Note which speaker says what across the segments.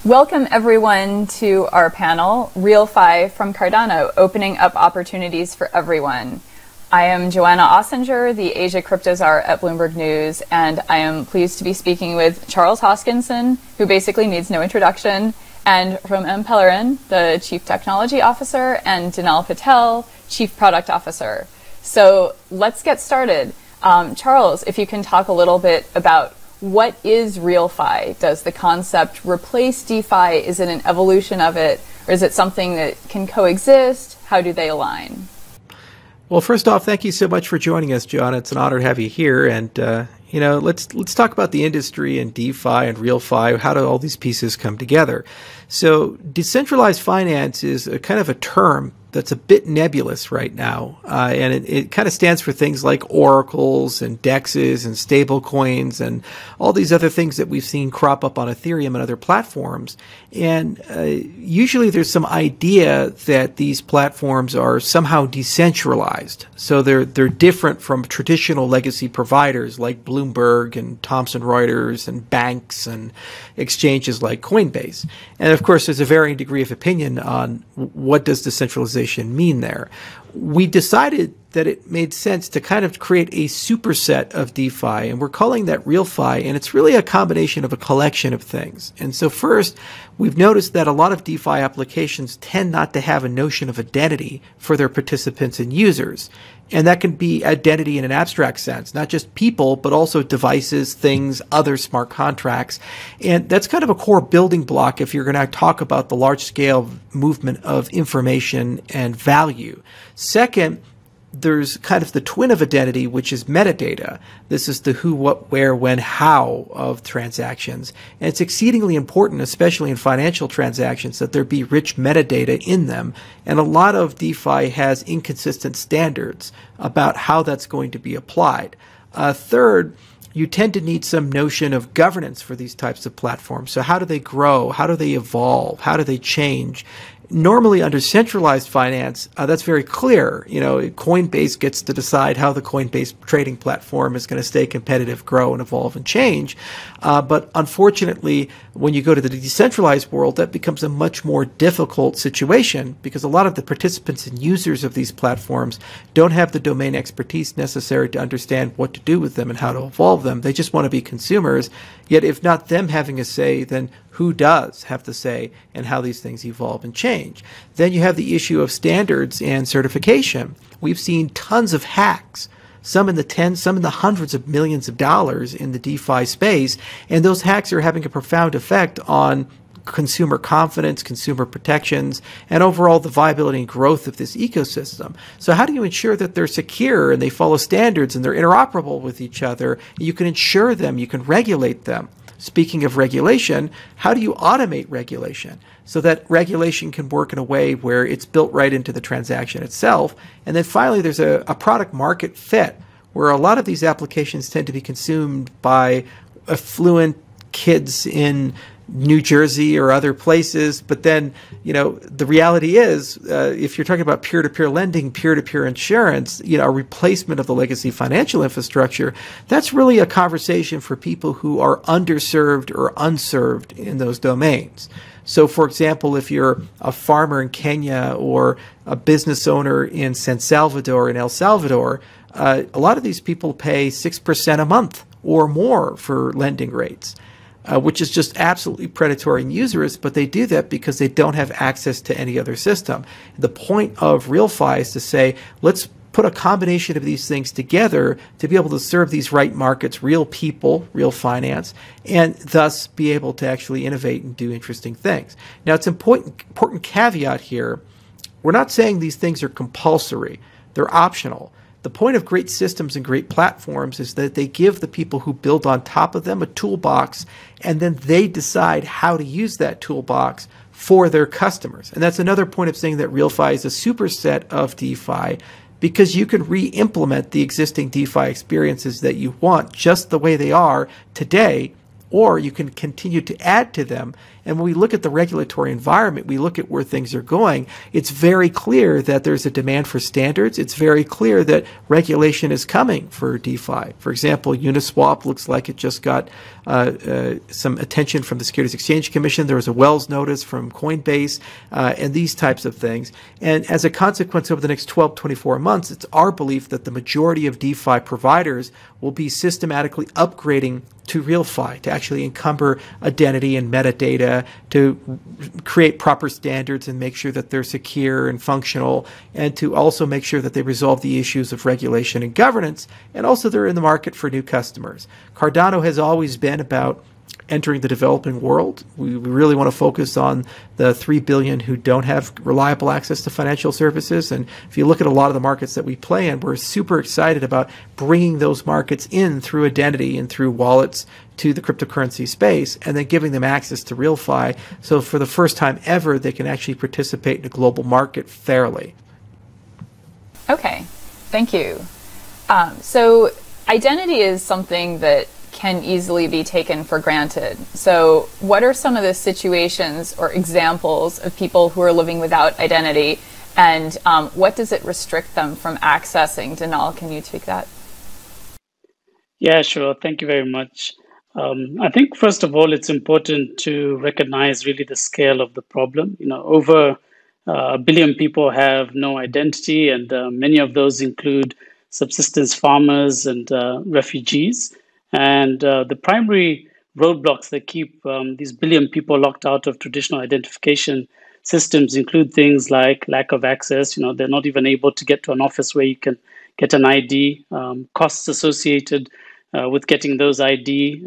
Speaker 1: Welcome everyone to our panel, RealFi from Cardano, opening up opportunities for everyone. I am Joanna Ossinger, the Asia Crypto Czar at Bloomberg News, and I am pleased to be speaking with Charles Hoskinson, who basically needs no introduction, and Romain Pellerin, the Chief Technology Officer, and Dinal Patel, Chief Product Officer. So let's get started. Charles, if you can talk a little bit about what is RealFi? Does the concept replace DeFi? Is it an evolution of it? Or is it something that can coexist? How do they align?
Speaker 2: Well, first off, thank you so much for joining us, John. It's an honor to have you here. And, let's talk about the industry and DeFi and RealFi. How do all these pieces come together? So decentralized finance is a kind of a term that's a bit nebulous right now. And it kind of stands for things like oracles and dexes and stable coins and all these other things that we've seen crop up on Ethereum and other platforms. And usually there's some idea that these platforms are somehow decentralized. So they're different from traditional legacy providers like Bloomberg and Thomson Reuters and banks and exchanges like Coinbase. And of course, there's a varying degree of opinion on what does decentralization mean there. We decided that it made sense to kind of create a superset of DeFi, and we're calling that RealFi, and it's really a combination of a collection of things. And so first, we've noticed that a lot of DeFi applications tend not to have a notion of identity for their participants and users. And that can be identity in an abstract sense, not just people, but also devices, things, other smart contracts. And that's kind of a core building block if you're going to talk about the large scale movement of information and value. Second, there's kind of the twin of identity, which is metadata. This is the who, what, where, when, how of transactions. And it's exceedingly important, especially in financial transactions, that there be rich metadata in them. And a lot of DeFi has inconsistent standards about how that's going to be applied. Third, you tend to need some notion of governance for these types of platforms. So how do they grow? How do they evolve? How do they change? Normally under centralized finance, that's very clear. Coinbase gets to decide how the Coinbase trading platform is going to stay competitive, grow, and evolve and change. But unfortunately, when you go to the decentralized world, that becomes a much more difficult situation because a lot of the participants and users of these platforms don't have the domain expertise necessary to understand what to do with them and how to evolve them. They just want to be consumers. Yet if not them having a say, then who does have the say in how these things evolve and change? Then you have the issue of standards and certification. We've seen tons of hacks, some in the tens, some in the hundreds of millions of dollars in the DeFi space, and those hacks are having a profound effect on consumer confidence, consumer protections, and overall the viability and growth of this ecosystem. So how do you ensure that they're secure and they follow standards and they're interoperable with each other? You can ensure them, you can regulate them. Speaking of regulation, how do you automate regulation so that regulation can work in a way where it's built right into the transaction itself? And then finally, there's a product market fit where a lot of these applications tend to be consumed by affluent kids in New Jersey or other places. But then, the reality is, if you're talking about peer-to-peer lending, peer-to-peer insurance, a replacement of the legacy financial infrastructure, that's really a conversation for people who are underserved or unserved in those domains. So, for example, if you're a farmer in Kenya or a business owner in San Salvador, in El Salvador, a lot of these people pay 6% a month or more for lending rates. Which is just absolutely predatory and usurious, but they do that because they don't have access to any other system. The point of RealFi is to say, let's put a combination of these things together to be able to serve these right markets, real people, real finance, and thus be able to actually innovate and do interesting things. Now, it's an important caveat here. We're not saying these things are compulsory. They're optional. The point of great systems and great platforms is that they give the people who build on top of them a toolbox, and then they decide how to use that toolbox for their customers. And that's another point of saying that RealFi is a superset of DeFi because you can re-implement the existing DeFi experiences that you want just the way they are today, or you can continue to add to them And when we look at the regulatory environment, we look at where things are going, it's very clear that there's a demand for standards. It's very clear that regulation is coming for DeFi. For example, Uniswap looks like it just got some attention from the Securities Exchange Commission. There was a Wells notice from Coinbase, and these types of things. And as a consequence, over the next 12, 24 months, it's our belief that the majority of DeFi providers will be systematically upgrading to RealFi, to actually encumber identity and metadata, to create proper standards and make sure that they're secure and functional, and to also make sure that they resolve the issues of regulation and governance, and also they're in the market for new customers. Cardano has always been about entering the developing world. We really want to focus on the 3 billion who don't have reliable access to financial services. And if you look at a lot of the markets that we play in, we're super excited about bringing those markets in through identity and through wallets to the cryptocurrency space, and then giving them access to RealFi. So for the first time ever, they can actually participate in a global market fairly.
Speaker 1: Okay, thank you. So identity is something that can easily be taken for granted. So what are some of the situations or examples of people who are living without identity, and what does it restrict them from accessing? Danal, can you take that?
Speaker 3: Yeah, sure. Thank you very much. I think, first of all, it's important to recognize really the scale of the problem. Over a billion people have no identity, and many of those include subsistence farmers and refugees. And the primary roadblocks that keep these billion people locked out of traditional identification systems include things like lack of access. They're not even able to get to an office where you can get an ID, costs associated with getting those ID,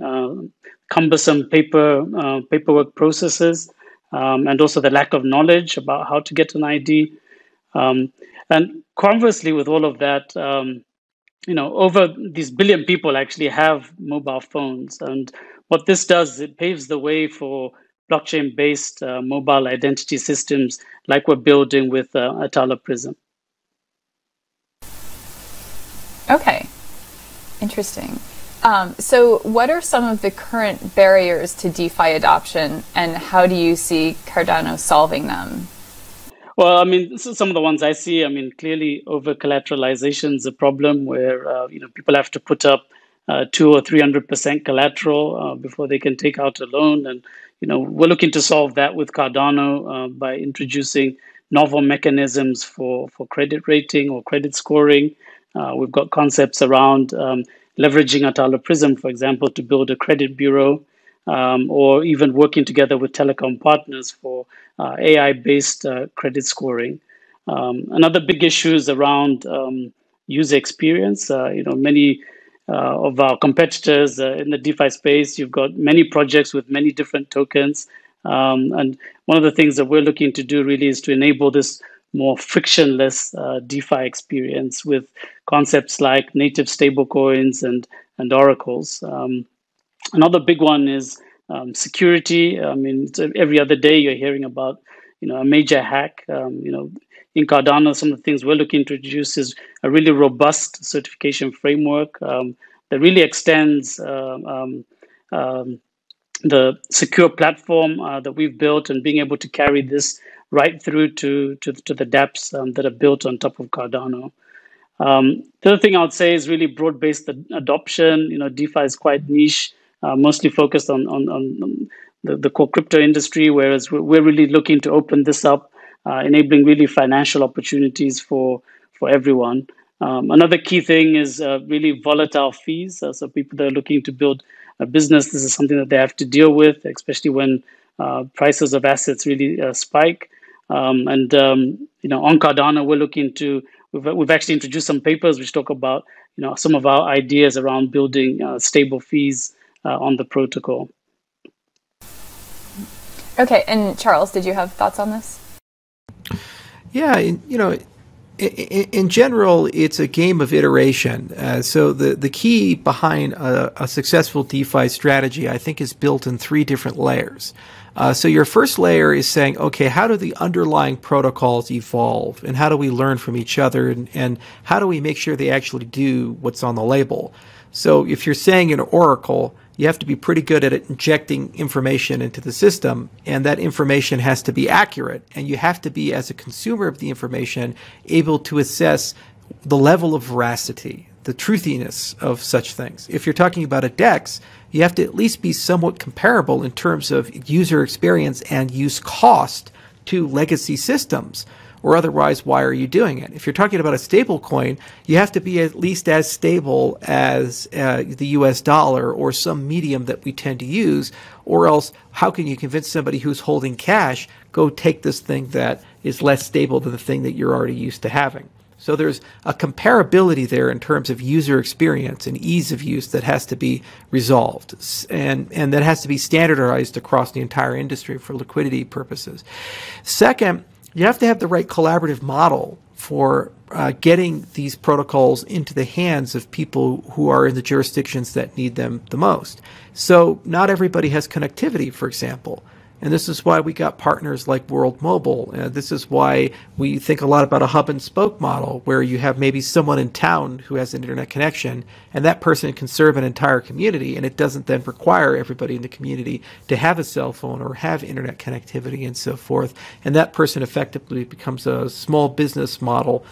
Speaker 3: cumbersome paperwork processes, and also the lack of knowledge about how to get an ID. And conversely, with all of that, over these billion people actually have mobile phones. And what this does, it paves the way for blockchain-based mobile identity systems like we're building with Atala Prism.
Speaker 1: Okay, interesting. So what are some of the current barriers to DeFi adoption, and how do you see Cardano solving them?
Speaker 3: Well, some of the ones I see, clearly over-collateralization is a problem where, people have to put up 200 or 300% collateral before they can take out a loan. And, we're looking to solve that with Cardano by introducing novel mechanisms for credit rating or credit scoring. We've got concepts around leveraging Atala Prism, for example, to build a credit bureau, or even working together with telecom partners for AI-based credit scoring. Another big issue is around user experience. Many of our competitors in the DeFi space, you've got many projects with many different tokens. And one of the things that we're looking to do really is to enable this more frictionless DeFi experience with concepts like native stablecoins and oracles. Another big one is security. Every other day you're hearing about, a major hack. In Cardano, some of the things we're looking to introduce is a really robust certification framework that really extends the secure platform that we've built, and being able to carry this right through to the dApps that are built on top of Cardano. The other thing I would say is really broad-based adoption. DeFi is quite niche, mostly focused on the core crypto industry, whereas we're really looking to open this up, enabling really financial opportunities for everyone. Another key thing is really volatile fees. So people that are looking to build a business, this is something that they have to deal with, especially when prices of assets really spike. On Cardano, we're looking to, we've actually introduced some papers which talk about some of our ideas around building stable fees on the protocol.
Speaker 1: Okay, and Charles, did you have thoughts on this?
Speaker 2: Yeah, in general, it's a game of iteration. So the key behind a successful DeFi strategy, I think, is built in 3 different layers. So your first layer is saying, okay, how do the underlying protocols evolve, and how do we learn from each other, and how do we make sure they actually do what's on the label? So if you're saying an oracle, you have to be pretty good at injecting information into the system, and that information has to be accurate. And you have to be, as a consumer of the information, able to assess the level of veracity, the truthiness of such things. If you're talking about a DEX, you have to at least be somewhat comparable in terms of user experience and use cost to legacy systems, or otherwise, why are you doing it? If you're talking about a stable coin, you have to be at least as stable as the US dollar or some medium that we tend to use, or else how can you convince somebody who's holding cash, go take this thing that is less stable than the thing that you're already used to having? So there's a comparability there in terms of user experience and ease of use that has to be resolved, and that has to be standardized across the entire industry for liquidity purposes. Second, you have to have the right collaborative model for getting these protocols into the hands of people who are in the jurisdictions that need them the most. So not everybody has connectivity, for example. And this is why we got partners like World Mobile. This is why we think a lot about a hub and spoke model, where you have maybe someone in town who has an internet connection, and that person can serve an entire community, and it doesn't then require everybody in the community to have a cell phone or have internet connectivity and so forth. And that person effectively becomes a small business model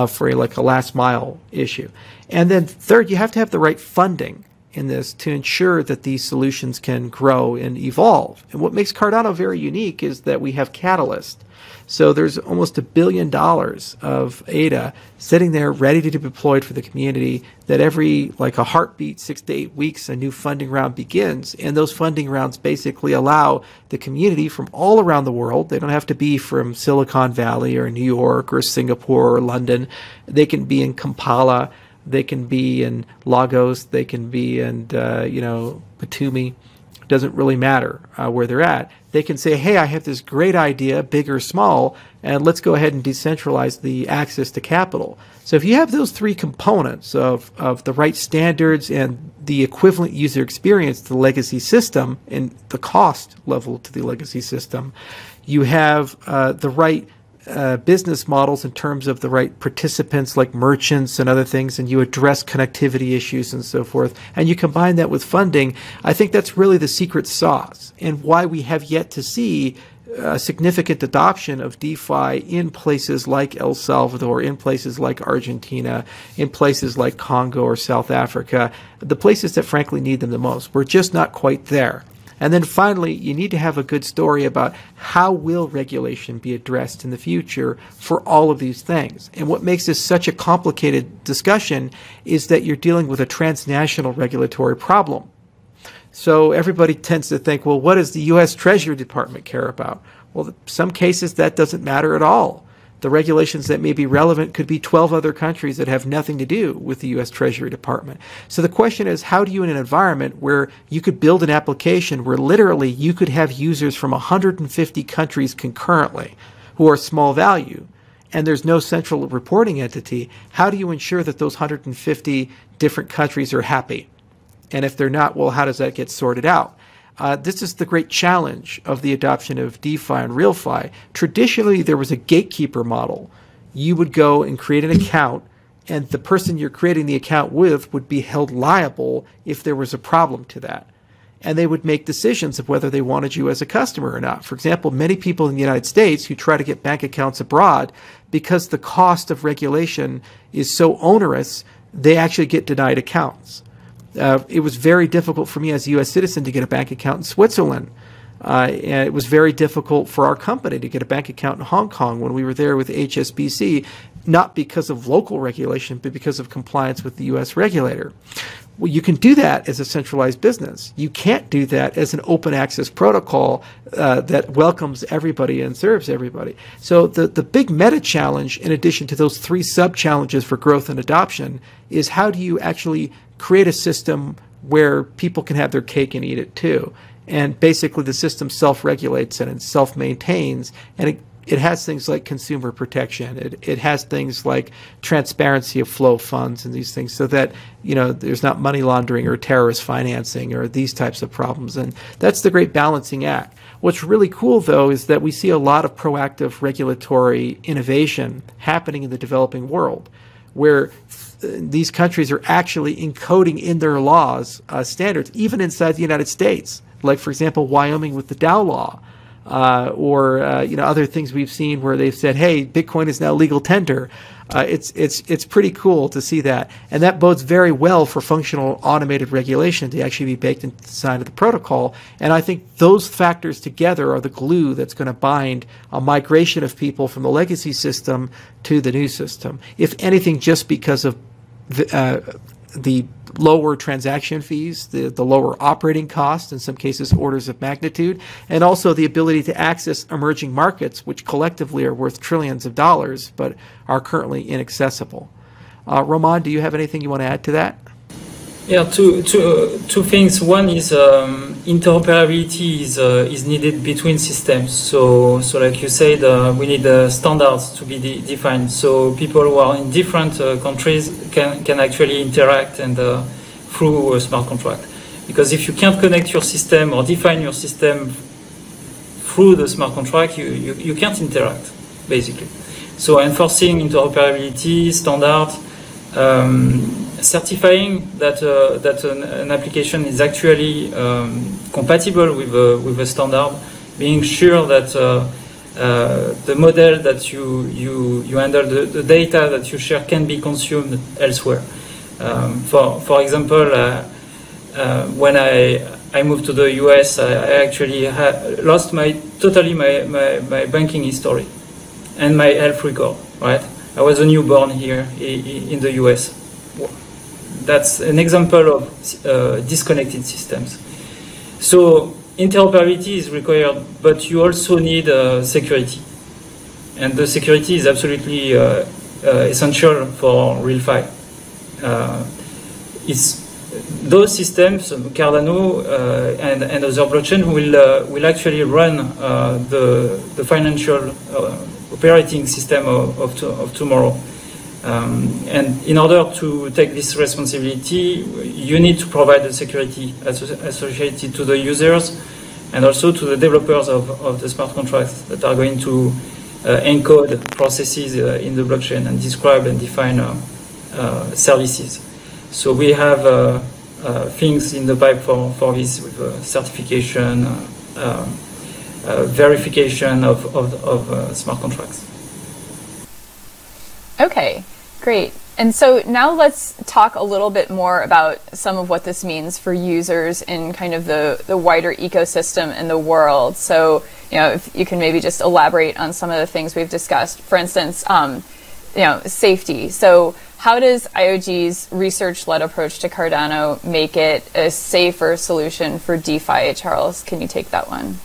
Speaker 2: for like a last mile issue. And then third, you have to have the right funding in this to ensure that these solutions can grow and evolve. And what makes Cardano very unique is that we have Catalyst. So there's almost $1 billion of ADA sitting there ready to be deployed for the community, that every like a heartbeat, 6 to 8 weeks, a new funding round begins. And those funding rounds basically allow the community from all around the world, they don't have to be from Silicon Valley or New York or Singapore or London, they can be in Kampala, they can be in Lagos, they can be in, Batumi. It doesn't really matter where they're at. They can say, hey, I have this great idea, big or small, and let's go ahead and decentralize the access to capital. So if you have those three components of the right standards and the equivalent user experience to the legacy system and the cost level to the legacy system, you have the right business models in terms of the right participants like merchants and other things, and you address connectivity issues and so forth, and you combine that with funding, I think that's really the secret sauce and why we have yet to see a significant adoption of DeFi in places like El Salvador, in places like Argentina, in places like Congo or South Africa, the places that frankly need them the most. We're just not quite there. And then finally, you need to have a good story about how will regulation be addressed in the future for all of these things. And what makes this such a complicated discussion is that you're dealing with a transnational regulatory problem. So everybody tends to think, well, what does the U.S. Treasury Department care about? Well, in some cases, that doesn't matter at all. The regulations that may be relevant could be 12 other countries that have nothing to do with the U.S. Treasury Department. So the question is, how do you, in an environment where you could build an application where literally you could have users from 150 countries concurrently who are small value, and there's no central reporting entity, how do you ensure that those 150 different countries are happy? And if they're not, well, how does that get sorted out? This is the great challenge of the adoption of DeFi and RealFi. Traditionally, there was a gatekeeper model. You would go and create an account, and the person you're creating the account with would be held liable if there was a problem to that. And they would make decisions of whether they wanted you as a customer or not. For example, many people in the United States who try to get bank accounts abroad, because the cost of regulation is so onerous, they actually get denied accounts. It was very difficult for me as a U.S. citizen to get a bank account in Switzerland. And it was very difficult for our company to get a bank account in Hong Kong when we were there with HSBC, not because of local regulation, but because of compliance with the U.S. regulator. Well, you can do that as a centralized business. You can't do that as an open access protocol that welcomes everybody and serves everybody. So the big meta challenge, in addition to those three sub-challenges for growth and adoption, is how do you actually create a system where people can have their cake and eat it too. And basically the system self-regulates and it self-maintains, and it has things like consumer protection. It has things like transparency of flow of funds and these things, so that there's not money laundering or terrorist financing or these types of problems. And that's the great balancing act. What's really cool, though, is that we see a lot of proactive regulatory innovation happening in the developing world, where these countries are actually encoding in their laws standards, even inside the United States. Like, for example, Wyoming with the Dow law, or other things we've seen where they've said, "Hey, Bitcoin is now legal tender." It's pretty cool to see that, and that bodes very well for functional automated regulation to actually be baked into the design of the protocol. And I think those factors together are the glue that's going to bind a migration of people from the legacy system to the new system. If anything, just because of the lower transaction fees, the lower operating costs, in some cases orders of magnitude, and also the ability to access emerging markets, which collectively are worth trillions of dollars, but are currently inaccessible. Roman, do you have anything you want to add to that?
Speaker 4: Yeah, two things. One is interoperability is needed between systems. So like you said, we need standards to be defined. So people who are in different countries can actually interact and through a smart contract. Because if you can't connect your system or define your system through the smart contract, you can't interact, basically. So enforcing interoperability, standards, certifying that an application is actually compatible with a standard, being sure that the model that you handle, the data that you share can be consumed elsewhere. For example, when I moved to the US, I actually lost totally my banking history and my health record. Right, I was a newborn here in the US. That's an example of disconnected systems. So interoperability is required, but you also need security. And the security is absolutely essential for RealFi. Those systems, Cardano and other blockchain, will actually run the financial operating system of tomorrow. And in order to take this responsibility, you need to provide the security associated to the users and also to the developers of the smart contracts that are going to encode processes in the blockchain and describe and define services. So we have things in the pipe for this, with certification, verification of smart contracts.
Speaker 1: Okay, great. And so now let's talk a little bit more about some of what this means for users in kind of the wider ecosystem in the world. So, if you can maybe just elaborate on some of the things we've discussed. For instance, safety. So how does IOG's research-led approach to Cardano make it a safer solution for DeFi? Charles, can you take that one?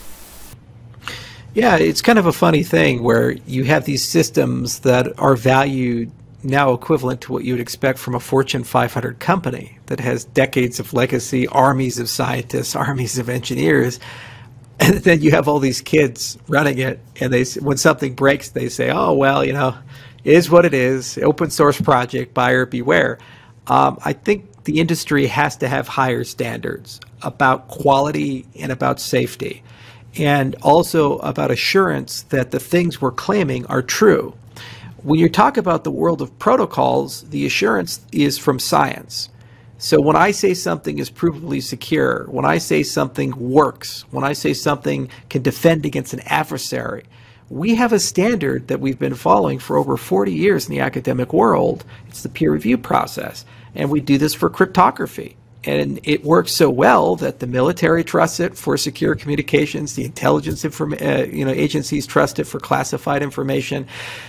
Speaker 2: Yeah, it's kind of a funny thing where you have these systems that are valued now equivalent to what you would expect from a Fortune 500 company that has decades of legacy, armies of scientists, armies of engineers, and then you have all these kids running it, and when something breaks, they say, "Oh, well, it is what it is, open source project, buyer beware." I think the industry has to have higher standards about quality and about safety, and also about assurance that the things we're claiming are true. When you talk about the world of protocols, the assurance is from science. So when I say something is provably secure, when I say something works, when I say something can defend against an adversary, we have a standard that we've been following for over 40 years in the academic world. It's the peer review process. And we do this for cryptography. And it works so well that the military trusts it for secure communications, the intelligence agencies trust it for classified information.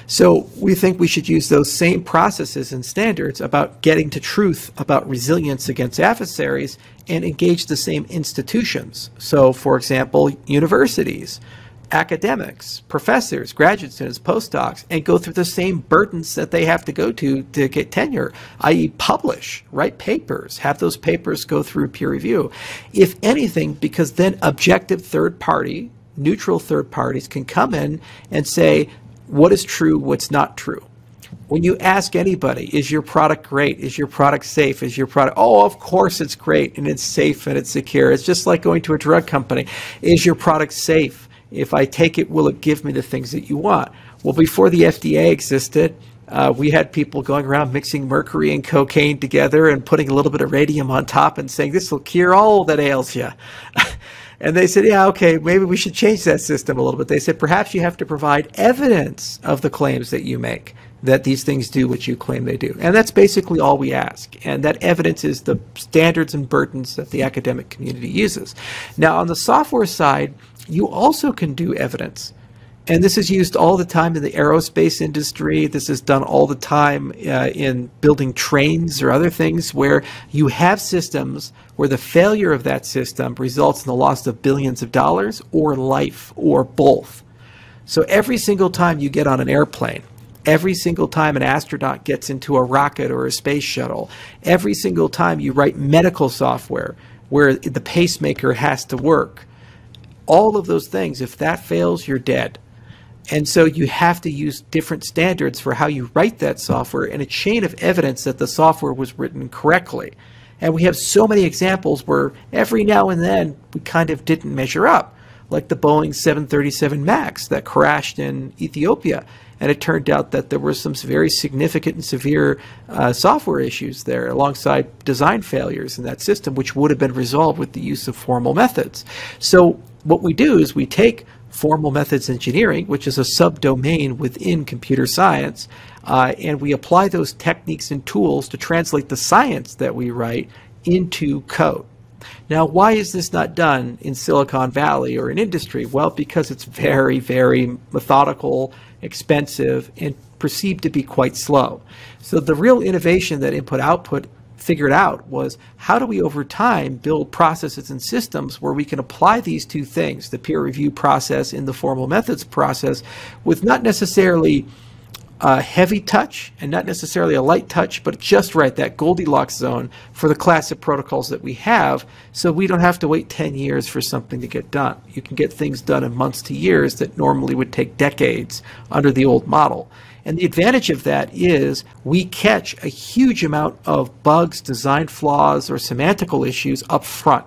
Speaker 2: So we think we should use those same processes and standards about getting to truth, about resilience against adversaries, and engage the same institutions. So, for example, universities, academics, professors, graduate students, postdocs, and go through the same burdens that they have to go to get tenure, i.e. publish, write papers, have those papers go through peer review. If anything, because then objective third party, neutral third parties can come in and say what is true, what's not true. When you ask anybody, is your product great? Is your product safe? Is your product, oh, of course it's great and it's safe and it's secure. It's just like going to a drug company. Is your product safe? If I take it, will it give me the things that you want? Well, before the FDA existed, We had people going around mixing mercury and cocaine together and putting a little bit of radium on top and saying, this will cure all that ails you. And they said, yeah, okay, maybe we should change that system a little bit. They said, perhaps you have to provide evidence of the claims that you make, that these things do what you claim they do. And that's basically all we ask. And that evidence is the standards and burdens that the academic community uses. Now, on the software side, you also can do evidence. And this is used all the time in the aerospace industry. This is done all the time in building trains or other things where you have systems where the failure of that system results in the loss of billions of dollars or life or both. So every single time you get on an airplane, every single time an astronaut gets into a rocket or a space shuttle, every single time you write medical software where the pacemaker has to work, all of those things, if that fails, you're dead. And so you have to use different standards for how you write that software and a chain of evidence that the software was written correctly. And we have so many examples where every now and then we kind of didn't measure up, like the Boeing 737 MAX that crashed in Ethiopia. And it turned out that there were some very significant and severe software issues there alongside design failures in that system, which would have been resolved with the use of formal methods. So what we do is we take formal methods engineering, which is a subdomain within computer science, and we apply those techniques and tools to translate the science that we write into code. Now, why is this not done in Silicon Valley or in industry? Well, because it's very, very methodical, expensive, and perceived to be quite slow. So the real innovation that input-output figured out was, how do we over time build processes and systems where we can apply these two things, the peer review process and the formal methods process, with not necessarily a heavy touch and not necessarily a light touch, but just right, that Goldilocks zone for the class of protocols that we have, so we don't have to wait 10 years for something to get done. You can get things done in months to years that normally would take decades under the old model. And the advantage of that is we catch a huge amount of bugs, design flaws, or semantical issues up front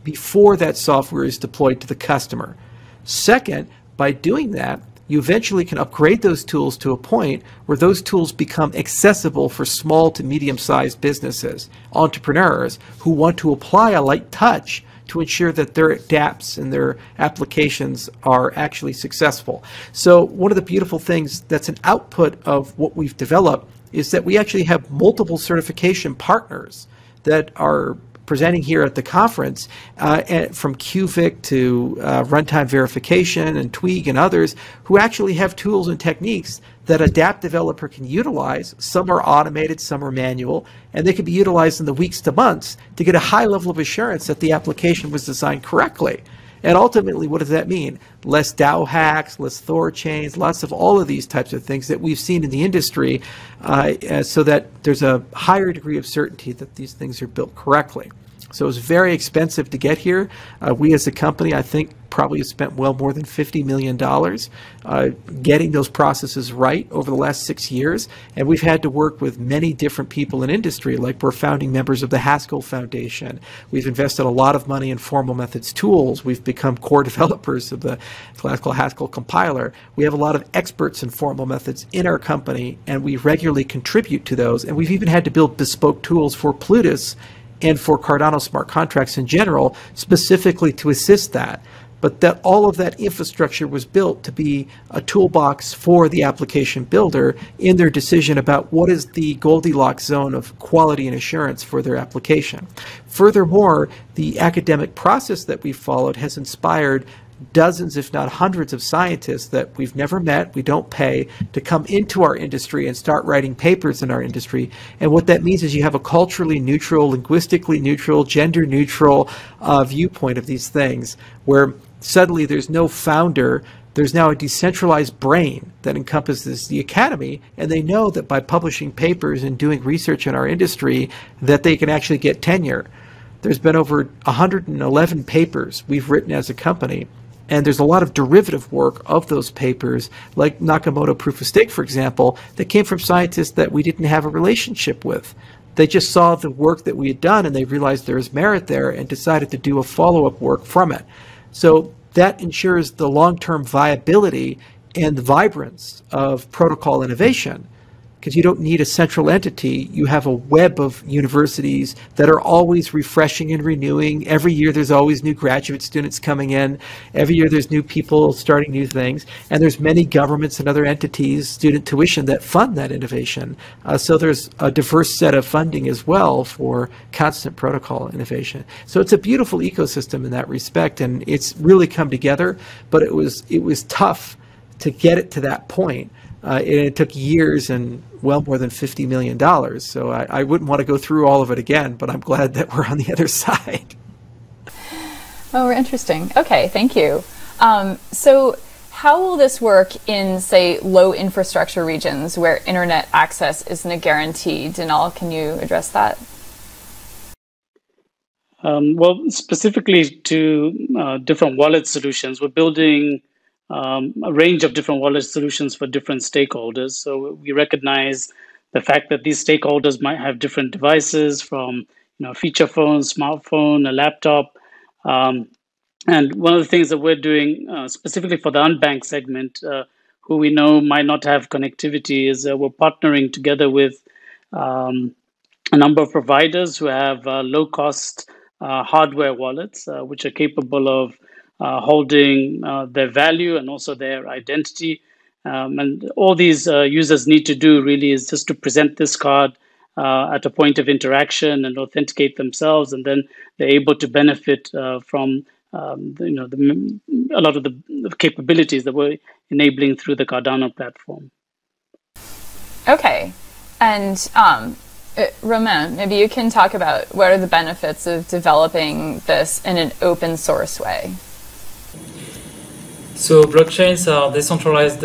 Speaker 2: before that software is deployed to the customer. Second, by doing that, you eventually can upgrade those tools to a point where those tools become accessible for small to medium-sized businesses, entrepreneurs who want to apply a light touch to ensure that their dApps and their applications are actually successful. So one of the beautiful things that's an output of what we've developed is that we actually have multiple certification partners that are presenting here at the conference, from QVIC to Runtime Verification and Twig and others, who actually have tools and techniques that a dApp developer can utilize. Some are automated, some are manual, and they can be utilized in the weeks to months to get a high level of assurance that the application was designed correctly. And ultimately, what does that mean? Less DAO hacks, less Thor chains, lots of all of these types of things that we've seen in the industry, so that there's a higher degree of certainty that these things are built correctly. So it's very expensive to get here. We as a company, I think, probably have spent well more than $50 million getting those processes right over the last 6 years. And we've had to work with many different people in industry, like we're founding members of the Haskell Foundation. We've invested a lot of money in formal methods tools. We've become core developers of the classical Haskell compiler. We have a lot of experts in formal methods in our company, and we regularly contribute to those. And we've even had to build bespoke tools for Plutus and for Cardano smart contracts in general, specifically to assist that. But that all of that infrastructure was built to be a toolbox for the application builder in their decision about what is the Goldilocks zone of quality and assurance for their application. Furthermore, the academic process that we followed has inspired dozens, if not hundreds, of scientists that we've never met, we don't pay, to come into our industry and start writing papers in our industry. And what that means is you have a culturally neutral, linguistically neutral, gender neutral viewpoint of these things, where suddenly there's no founder. There's now a decentralized brain that encompasses the academy, and they know that by publishing papers and doing research in our industry that they can actually get tenure. There's been over 111 papers we've written as a company, and there's a lot of derivative work of those papers, like Nakamoto proof of stake, for example, that came from scientists that we didn't have a relationship with. They just saw the work that we had done, and they realized there was merit there and decided to do a follow-up work from it. So that ensures the long-term viability and the vibrance of protocol innovation, because you don't need a central entity. You have a web of universities that are always refreshing and renewing. Every year there's always new graduate students coming in. Every year there's new people starting new things. And there's many governments and other entities, student tuition, that fund that innovation. So there's a diverse set of funding as well for constant protocol innovation. So it's a beautiful ecosystem in that respect, and it's really come together, but it was tough to get it to that point. It took years and well more than $50 million. So I wouldn't want to go through all of it again, but I'm glad that we're on the other side.
Speaker 1: Oh, interesting. Okay, thank you. So how will this work in, say, low infrastructure regions where internet access isn't guaranteed? Dinal, can you address that?
Speaker 3: Well, specifically to different wallet solutions, we're building a range of different wallet solutions for different stakeholders. So we recognize the fact that these stakeholders might have different devices, from feature phone, smartphone, a laptop. And one of the things that we're doing specifically for the unbanked segment, who we know might not have connectivity, is we're partnering together with a number of providers who have low-cost hardware wallets, which are capable of holding their value and also their identity. And all these users need to do really is just to present this card at a point of interaction and authenticate themselves, and then they're able to benefit from a lot of the capabilities that we're enabling through the Cardano platform.
Speaker 1: Okay, and Romain, maybe you can talk about what are the benefits of developing this in an open source way.
Speaker 4: So blockchains are decentralized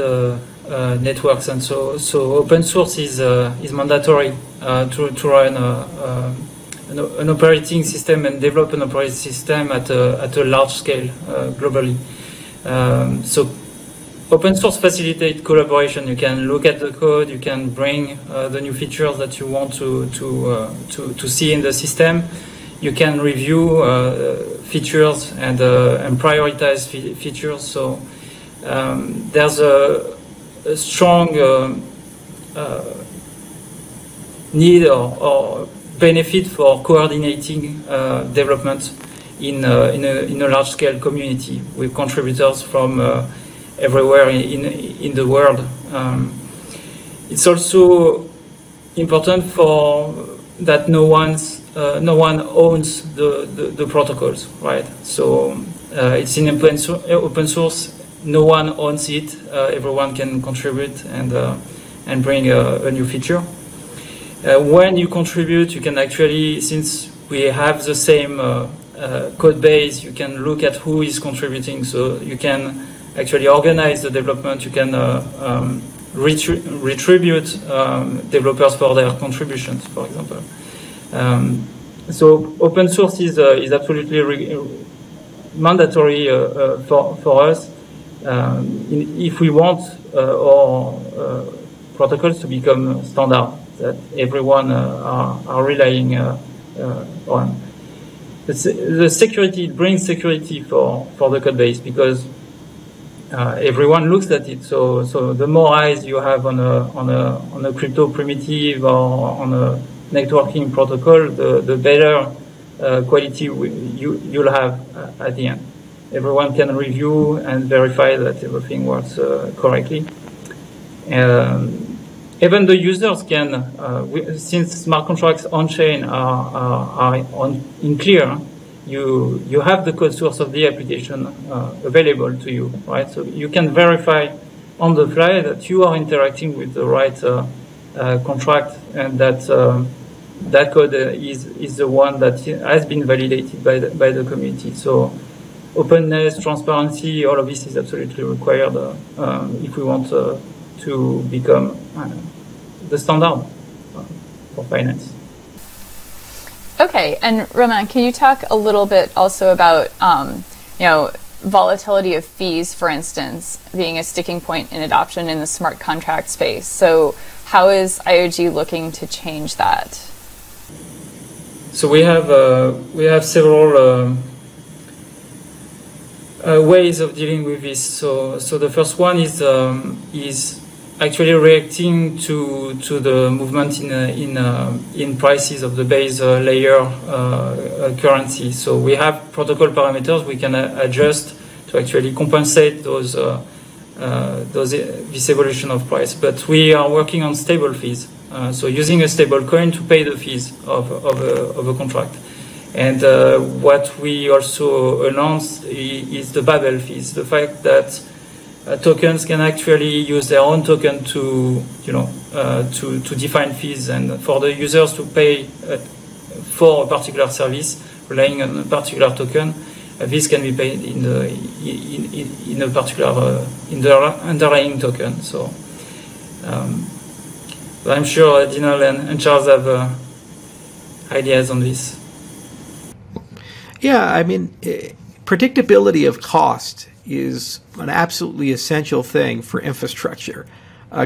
Speaker 4: networks, and so open source is mandatory to run an operating system and develop an operating system at a large scale globally. So open source facilitates collaboration. You can look at the code, you can bring the new features that you want to see in the system. You can review features and prioritize features. So there's a strong need or benefit for coordinating development in a large-scale community with contributors from everywhere in the world. It's also important for that no one owns the protocols, right? So it's in open source. No one owns it. Everyone can contribute and bring a new feature. When you contribute, you can actually, since we have the same code base, you can look at who is contributing. So you can actually organize the development. You can retribute developers for their contributions, for example. So open source is absolutely mandatory for us if we want our protocols to become standard that everyone are relying on. The security, it brings security for the code base, because everyone looks at it. So the more eyes you have on a crypto primitive or on a networking protocol, the better quality you'll have at the end. Everyone can review and verify that everything works correctly. Even the users can, since smart contracts on-chain are in clear, you have the code source of the application available to you, right? So you can verify on the fly that you are interacting with the right contract, and that that code is the one that has been validated by the community. So openness, transparency, all of this is absolutely required if we want to become the standard for finance.
Speaker 1: Okay, and Romain, can you talk a little bit also about volatility of fees, for instance, being a sticking point in adoption in the smart contract space? So how is IOG looking to change that?
Speaker 4: So we have several ways of dealing with this. So the first one is actually reacting to the movement in prices of the base layer currency. So we have protocol parameters we can adjust to actually compensate this evolution of price. But we are working on stable fees. So using a stable coin to pay the fees of a contract. And what we also announced is the Babel fees, the fact that tokens can actually use their own token to define fees, and for the users to pay for a particular service relying on a particular token, this can be paid in a particular in the underlying token. So I'm sure Dinal and Charles have ideas on this.
Speaker 2: Yeah, I mean, predictability of cost is an absolutely essential thing for infrastructure.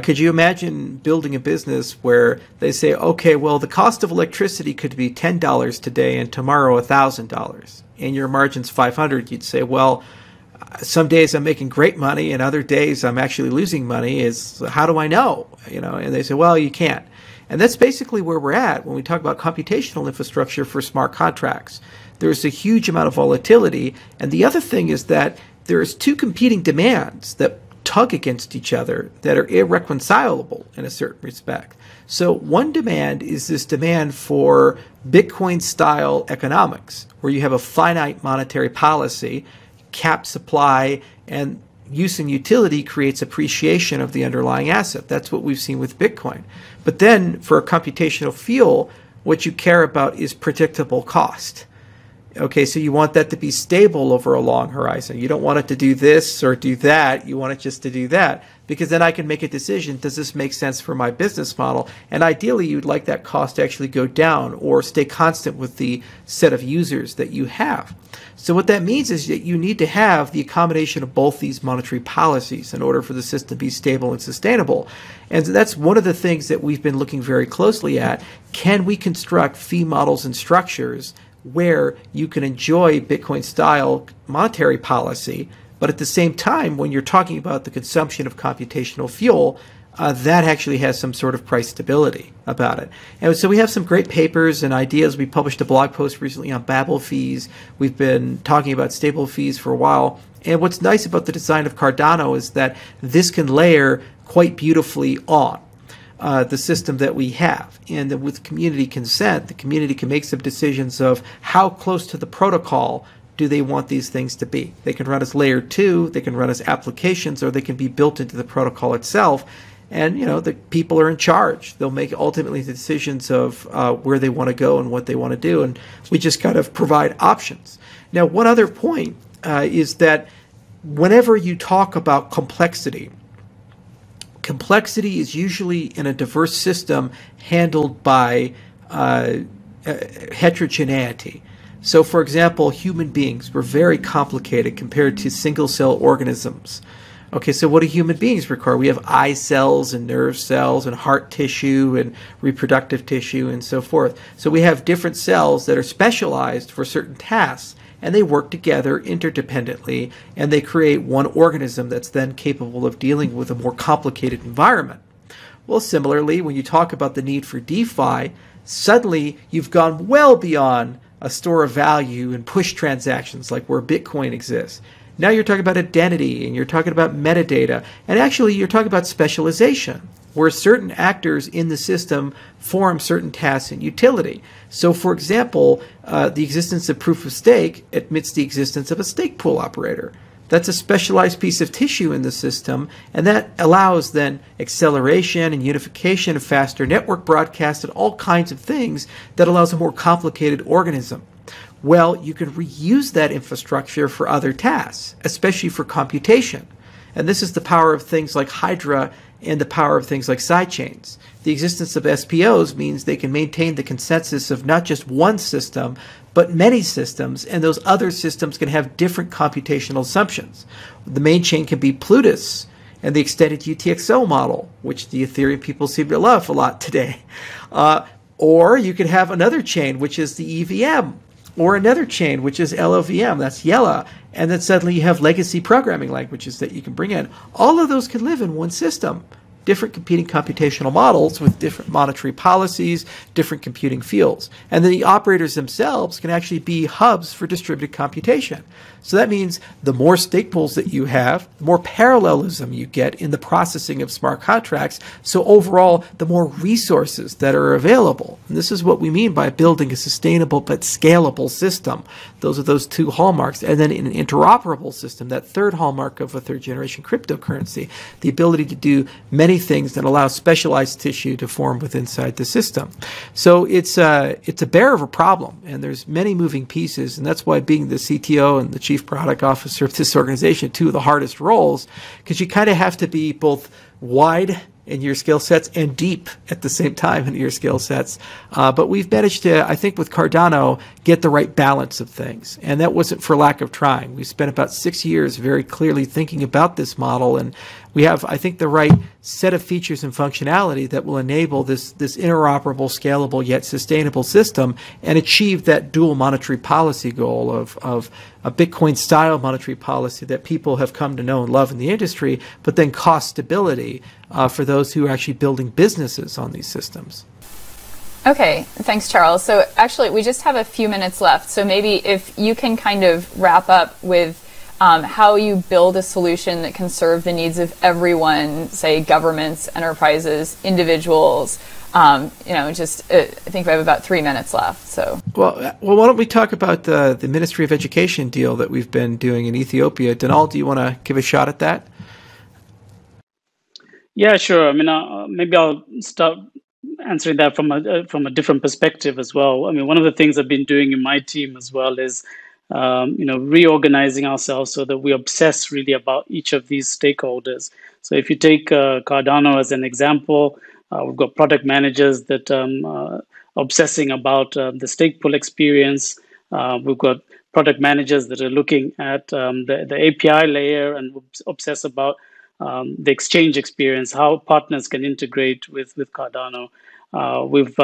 Speaker 2: Could you imagine building a business where they say, okay, well, the cost of electricity could be $10 today and tomorrow $1,000, and your margin's $500? You'd say, well, some days I'm making great money and other days I'm actually losing money. How do I know? And they say, well, you can't. And that's basically where we're at when we talk about computational infrastructure for smart contracts. There's a huge amount of volatility. And the other thing is that there's two competing demands that tug against each other that are irreconcilable in a certain respect. So one demand is this demand for Bitcoin-style economics, where you have a finite monetary policy, capped supply, and use and utility creates appreciation of the underlying asset. That's what we've seen with Bitcoin. But then for a computational fuel, what you care about is predictable cost. Okay, so you want that to be stable over a long horizon. You don't want it to do this or do that. You want it just to do that, because then I can make a decision, does this make sense for my business model? And ideally, you'd like that cost to actually go down or stay constant with the set of users that you have. So what that means is that you need to have the accommodation of both these monetary policies in order for the system to be stable and sustainable. And that's one of the things that we've been looking very closely at. Can we construct fee models and structures where you can enjoy Bitcoin-style monetary policy, but at the same time, when you're talking about the consumption of computational fuel, that actually has some sort of price stability about it. And so we have some great papers and ideas. We published a blog post recently on Babel fees. We've been talking about stable fees for a while. And what's nice about the design of Cardano is that this can layer quite beautifully on the system that we have. And that with community consent, the community can make some decisions of how close to the protocol do they want these things to be. They can run as layer 2, they can run as applications, or they can be built into the protocol itself. And, the people are in charge. They'll make ultimately the decisions of where they want to go and what they want to do. And we just kind of provide options. Now, one other point is that whenever you talk about complexity is usually in a diverse system handled by heterogeneity. So, for example, human beings were very complicated compared to single-cell organisms. Okay, so what do human beings require? We have eye cells and nerve cells and heart tissue and reproductive tissue and so forth. So we have different cells that are specialized for certain tasks, and they work together interdependently, and they create one organism that's then capable of dealing with a more complicated environment. Well, similarly, when you talk about the need for DeFi, suddenly you've gone well beyond a store of value and push transactions like where Bitcoin exists. Now you're talking about identity, and you're talking about metadata, and actually you're talking about specialization, where certain actors in the system form certain tasks and utility. So, for example, the existence of proof of stake admits the existence of a stake pool operator. That's a specialized piece of tissue in the system, and that allows then acceleration and unification of faster network broadcast and all kinds of things that allows a more complicated organism. Well, you can reuse that infrastructure for other tasks, especially for computation. And this is the power of things like Hydra and the power of things like sidechains. The existence of SPOs means they can maintain the consensus of not just one system, but many systems, and those other systems can have different computational assumptions. The main chain can be Plutus and the extended UTXO model, which the Ethereum people seem to love a lot today. Or you could have another chain, which is the EVM, or another chain, which is LLVM, that's Yella, and then suddenly you have legacy programming languages that you can bring in. All of those can live in one system. different competing computational models with different monetary policies, different computing fields. And then the operators themselves can actually be hubs for distributed computation. So that means the more stake pools that you have, the more parallelism you get in the processing of smart contracts. So overall, the more resources that are available. And this is what we mean by building a sustainable but scalable system. Those are those two hallmarks. And then in an interoperable system, that third hallmark of a third generation cryptocurrency, the ability to do many things that allow specialized tissue to form inside the system. So it's a bear of a problem, and there's many moving pieces, and that's why being the CTO and the chief product officer of this organization, two of the hardest roles, because you kind of have to be both wide in your skill sets and deep at the same time in your skill sets. But we've managed to, I think with Cardano, get the right balance of things. And that wasn't for lack of trying. We spent about 6 years very clearly thinking about this model, and we have, I think, the right set of features and functionality that will enable this interoperable, scalable, yet sustainable system and achieve that dual monetary policy goal of a Bitcoin-style monetary policy that people have come to know and love in the industry, but then cost stability for those who are actually building businesses on these systems.
Speaker 1: Okay, thanks, Charles. So actually, we just have a few minutes left. So maybe if you can kind of wrap up with how you build a solution that can serve the needs of everyone, say governments, enterprises, individuals. I think we have about 3 minutes left. So
Speaker 2: well, why don't we talk about the Ministry of Education deal that we've been doing in Ethiopia? Donald, do you want to give a shot at that?
Speaker 3: Yeah, sure. I mean, maybe I'll start answering that from a different perspective as well. I mean, one of the things I've been doing in my team as well is reorganizing ourselves so that we obsess really about each of these stakeholders. So if you take Cardano as an example, we've got product managers that are obsessing about the stake pool experience. We've got product managers that are looking at the API layer and obsess about the exchange experience, how partners can integrate with Cardano. We've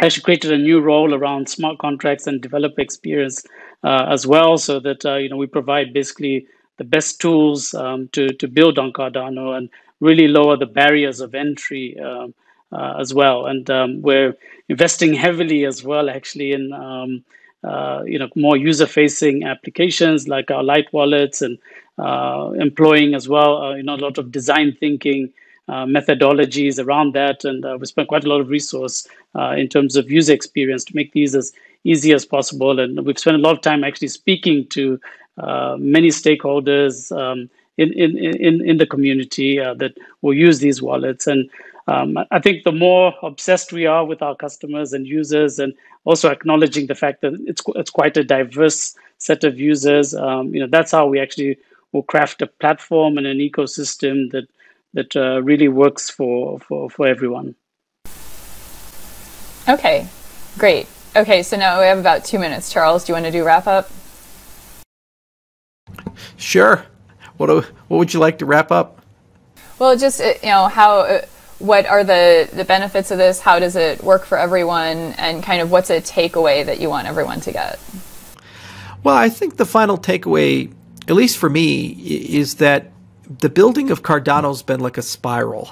Speaker 3: actually created a new role around smart contracts and developer experience as well, so that we provide basically the best tools to build on Cardano and really lower the barriers of entry as well. And we're investing heavily as well, actually, in more user-facing applications like our light wallets, and employing as well a lot of design thinking methodologies around that. And we spent quite a lot of resource in terms of user experience to make these as easy as possible. And we've spent a lot of time actually speaking to many stakeholders in the community that will use these wallets. And I think the more obsessed we are with our customers and users, and also acknowledging the fact that it's quite a diverse set of users, that's how we actually will craft a platform and an ecosystem that really works for everyone.
Speaker 1: Okay, great. Okay, so now we have about 2 minutes. Charles, do you want to do wrap up?
Speaker 2: Sure. What would you like to wrap up?
Speaker 1: Well, just what are the benefits of this? How does it work for everyone? And kind of what's a takeaway that you want everyone to get?
Speaker 2: Well, I think the final takeaway, at least for me, is that the building of Cardano has been like a spiral.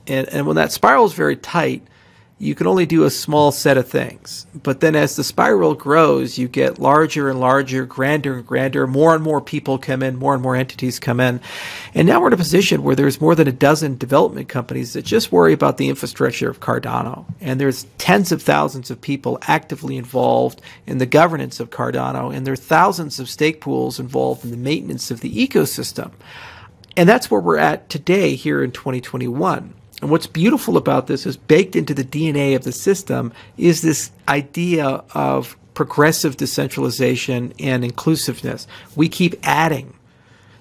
Speaker 2: And when that spiral is very tight, you can only do a small set of things. But then as the spiral grows, you get larger and larger, grander and grander, more and more people come in, more and more entities come in. And now we're in a position where there's more than a dozen development companies that just worry about the infrastructure of Cardano. And there's tens of thousands of people actively involved in the governance of Cardano, and there are thousands of stake pools involved in the maintenance of the ecosystem. And that's where we're at today here in 2021. And what's beautiful about this is baked into the DNA of the system is this idea of progressive decentralization and inclusiveness. We keep adding.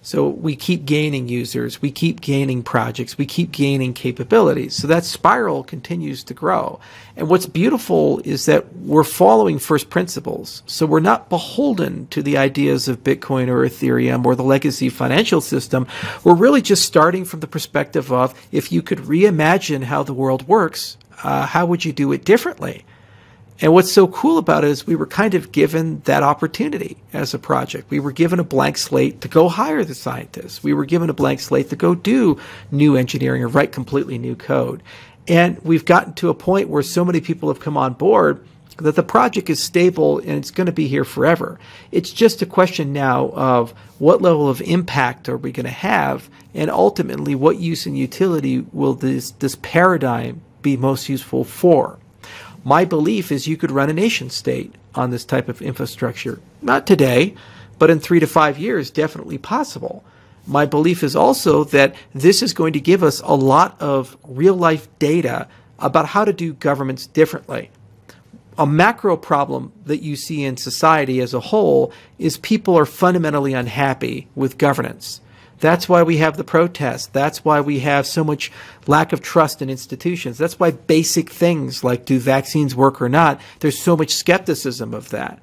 Speaker 2: So we keep gaining users, we keep gaining projects, we keep gaining capabilities. So that spiral continues to grow. And what's beautiful is that we're following first principles. So we're not beholden to the ideas of Bitcoin or Ethereum or the legacy financial system. We're really just starting from the perspective of, if you could reimagine how the world works, how would you do it differently? And what's so cool about it is we were kind of given that opportunity as a project. We were given a blank slate to go hire the scientists. We were given a blank slate to go do new engineering or write completely new code. And we've gotten to a point where so many people have come on board that the project is stable and it's going to be here forever. It's just a question now of what level of impact are we going to have, and ultimately what use and utility will this paradigm be most useful for. My belief is you could run a nation state on this type of infrastructure. Not today, but in 3 to 5 years, definitely possible. My belief is also that this is going to give us a lot of real-life data about how to do governments differently. A macro problem that you see in society as a whole is people are fundamentally unhappy with governance. That's why we have the protests. That's why we have so much lack of trust in institutions. That's why basic things like do vaccines work or not, there's so much skepticism of that.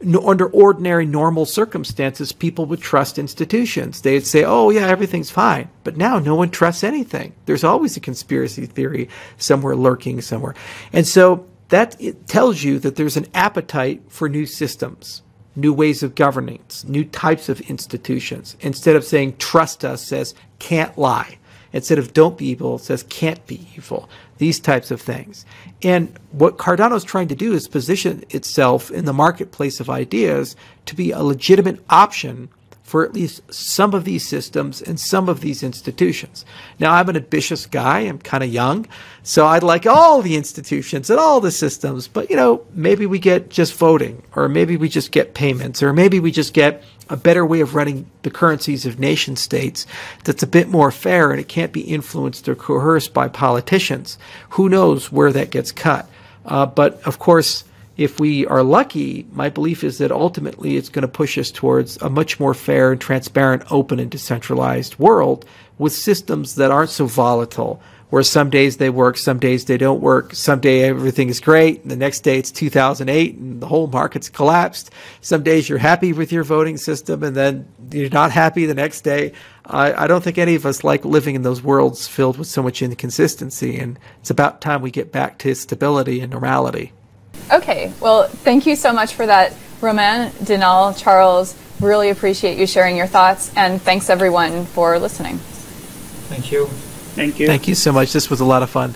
Speaker 2: Under ordinary, normal circumstances, people would trust institutions. They'd say, oh, yeah, everything's fine. But now no one trusts anything. There's always a conspiracy theory somewhere lurking somewhere. And so that it tells you that there's an appetite for new systems, new ways of governance, new types of institutions. Instead of saying trust us, says can't lie. Instead of don't be evil, it says can't be evil. These types of things. And what Cardano's trying to do is position itself in the marketplace of ideas to be a legitimate option for at least some of these systems and some of these institutions. Now, I'm an ambitious guy. I'm kind of young. So I'd like all the institutions and all the systems. But, you know, maybe we get just voting, or maybe we just get payments, or maybe we just get a better way of running the currencies of nation states that's a bit more fair and it can't be influenced or coerced by politicians. Who knows where that gets cut? But, of course, if we are lucky, my belief is that ultimately it's going to push us towards a much more fair and transparent, open and decentralized world with systems that aren't so volatile, where some days they work, some days they don't work, some day everything is great, and the next day it's 2008 and the whole market's collapsed. Some days you're happy with your voting system and then you're not happy the next day. I don't think any of us like living in those worlds filled with so much inconsistency, and it's about time we get back to stability and normality.
Speaker 1: Okay, well, thank you so much for that, Romain, Dinal, Charles. Really appreciate you sharing your thoughts, and thanks everyone for listening.
Speaker 4: Thank you.
Speaker 3: Thank you.
Speaker 2: Thank you so much. This was a lot of fun.